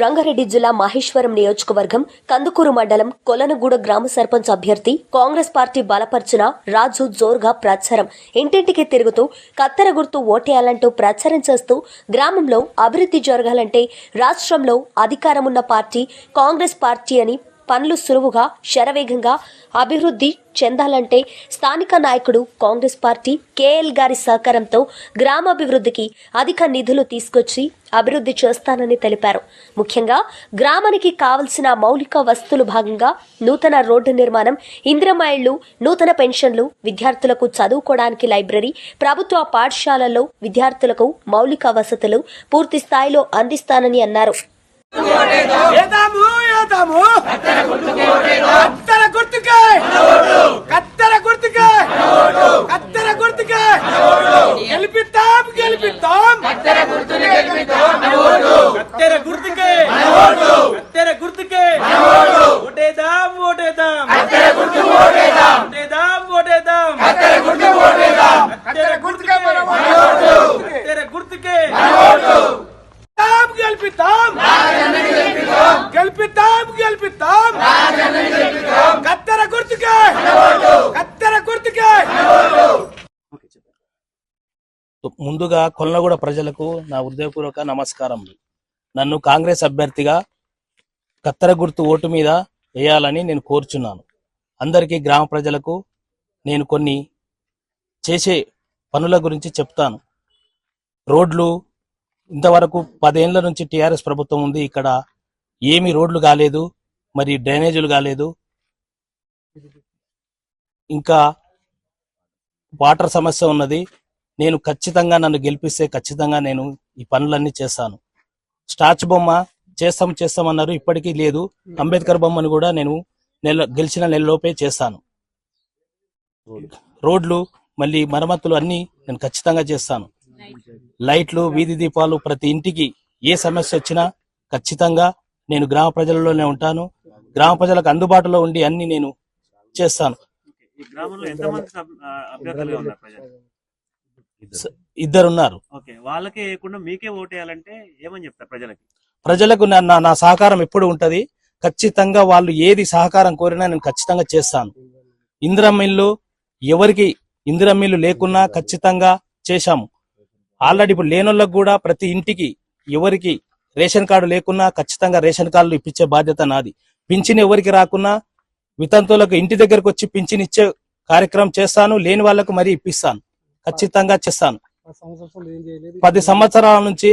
రంగారెడ్డి జిల్లా మహేశ్వరం నియోజకవర్గం కందుకూరు మండలం కొలనగూడ గ్రామ సర్పంచ్ అభ్యర్థి కాంగ్రెస్ పార్టీ బలపర్చిన రాజు జోరుగా ప్రచారం ఇంటింటికి తిరుగుతూ కత్తెర గుర్తు ఓటేయాలంటూ ప్రచారం చేస్తూ గ్రామంలో అభివృద్ధి జరగాలంటే రాష్ట్రంలో అధికారమున్న పార్టీ కాంగ్రెస్ పార్టీ అని పనులు సులువుగా శరవేగంగా అభివృద్ధి చెందాలంటే స్థానిక నాయకుడు కాంగ్రెస్ పార్టీ కేఎల్ గారి సహకారంతో గ్రామాభివృద్ధికి అధిక నిధులు తీసుకొచ్చి అభివృద్ధి చేస్తానని తెలిపారు. ముఖ్యంగా గ్రామానికి కావలసిన మౌలిక వస్తువులు భాగంగా నూతన రోడ్డు నిర్మాణం, ఇందిరమ్మ ఇళ్లు, నూతన పెన్షన్లు, విద్యార్థులకు చదువుకోవడానికి లైబ్రరీ, ప్రభుత్వ పాఠశాలల్లో విద్యార్థులకు మౌలిక వసతులు పూర్తి స్థాయిలో అందిస్తానని అన్నారు. ముందుగా కొలనగూడ ప్రజలకు నా హృదయపూర్వక నమస్కారములు. నన్ను కాంగ్రెస్ అభ్యర్థిగా కత్తెర గుర్తు ఓటు మీద వేయాలని నేను కోరుచున్నాను. అందరికీ గ్రామ ప్రజలకు నేను కొన్ని చేసే పనుల గురించి చెప్తాను. రోడ్లు ఇంతవరకు 10 ఏళ్ల నుంచి టీఆర్ఎస్ ప్రభుత్వం ఉంది. ఇక్కడ ఏమి రోడ్లు కాలేదు, మరి డ్రైనేజీలు కాలేదు, ఇంకా వాటర్ సమస్య ఉన్నది. నేను ఖచ్చితంగా నన్ను గెలిపిస్తే ఖచ్చితంగా నేను ఈ పనులన్నీ చేస్తాను. స్టాచ్యూ బొమ్మ చేస్తామన్నారు, ఇప్పటికీ లేదు. అంబేద్కర్ బొమ్మను కూడా నేను గెలిచిన నెలలోపే చేస్తాను. రోడ్లు మళ్ళీ మరమ్మతులు అన్ని నేను ఖచ్చితంగా చేస్తాను. లైట్లు, వీధి దీపాలు, ప్రతి ఇంటికి ఏ సమస్య వచ్చినా ఖచ్చితంగా నేను గ్రామ ప్రజలలోనే ఉంటాను. గ్రామ ప్రజలకు అందుబాటులో ఉండి అన్ని నేను చేస్తాను. ఇద్దరున్నారు. ప్రజలకు నా సహకారం ఎప్పుడు ఉంటది. ఖచ్చితంగా వాళ్ళు ఏది సహకారం కోరినా నేను ఖచ్చితంగా చేస్తాను. ఇందిరమ్మ ఇల్లు ఎవరికి ఇందిరమ్మ ఇల్లు లేకున్నా ఖచ్చితంగా చేశాము. ఆల్రెడీ ఇప్పుడు లేనోళ్ళకు కూడా ప్రతి ఇంటికి ఎవరికి రేషన్ కార్డు లేకున్నా ఖచ్చితంగా రేషన్ కార్డులు ఇప్పించే బాధ్యత నాది. పింఛన్ ఎవరికి రాకున్నా వితంతువులకు ఇంటి దగ్గరకు వచ్చి పింఛన్ ఇచ్చే కార్యక్రమం చేస్తాను. లేని వాళ్లకు మరీ ఇప్పిస్తాను, ఖచ్చితంగా చేస్తాను. 10 సంవత్సరాల నుంచి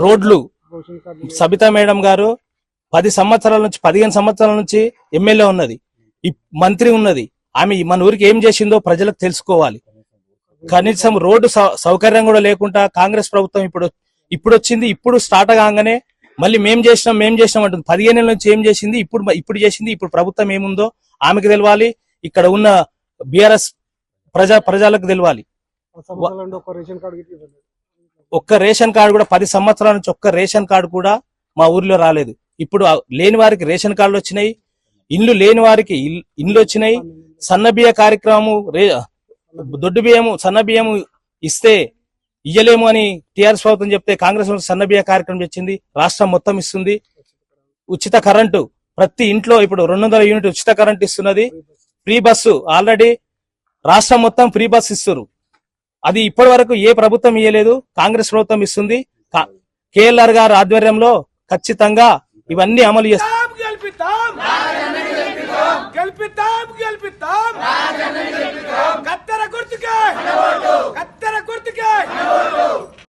రోడ్లు సబితా మేడం గారు 10 సంవత్సరాల నుంచి 15 సంవత్సరాల నుంచి ఎమ్మెల్యే ఉన్నది, మంత్రి ఉన్నది. ఆమె మన ఊరికి ఏం చేసిందో ప్రజలకు తెలుసుకోవాలి. కనీసం రోడ్డు సౌకర్యం కూడా లేకుండా కాంగ్రెస్ ప్రభుత్వం ఇప్పుడు వచ్చింది. ఇప్పుడు స్టార్ట్ కాగానే మళ్ళీ మేం చేసినాం అంటుంది. 15 ఏళ్ళ నుంచి ఏం చేసింది, ఇప్పుడు చేసింది. ఇప్పుడు ప్రభుత్వం ఏముందో ఆమెకు తెలవాలి, ఇక్కడ ఉన్న బీఆర్ఎస్ ప్రజలకు తెలవాలి. ఒక్క రేషన్ కార్డు కూడా 10 సంవత్సరాల నుంచి ఒక్క రేషన్ కార్డు కూడా మా ఊర్లో రాలేదు. ఇప్పుడు లేని వారికి రేషన్ కార్డులు వచ్చినాయి, ఇండ్లు లేని వారికి ఇండ్లు వచ్చినాయి. సన్నబియ్య కార్యక్రమం, దొడ్డు బియ్యము, సన్న బియ్యము ఇస్తే ఇయ్యలేము అని టీఆర్ఎస్ ప్రభుత్వం చెప్తే కాంగ్రెస్ సన్నబియ్య కార్యక్రమం తెచ్చింది. రాష్ట్రం మొత్తం ఇస్తుంది. ఉచిత కరెంటు ప్రతి ఇంట్లో ఇప్పుడు 200 యూనిట్ ఉచిత కరెంట్ ఇస్తున్నది. ఫ్రీ బస్సు ఆల్రెడీ రాష్ట్రం మొత్తం ఫ్రీ బస్ ఇస్తారు. అది ఇప్పటి వరకు ఏ ప్రభుత్వం ఇయ్యలేదు, కాంగ్రెస్ ప్రభుత్వం ఇస్తుంది. కేఎల్ఆర్ గారి ఆధ్వర్యంలో ఖచ్చితంగా ఇవన్నీ అమలు చేస్తారు.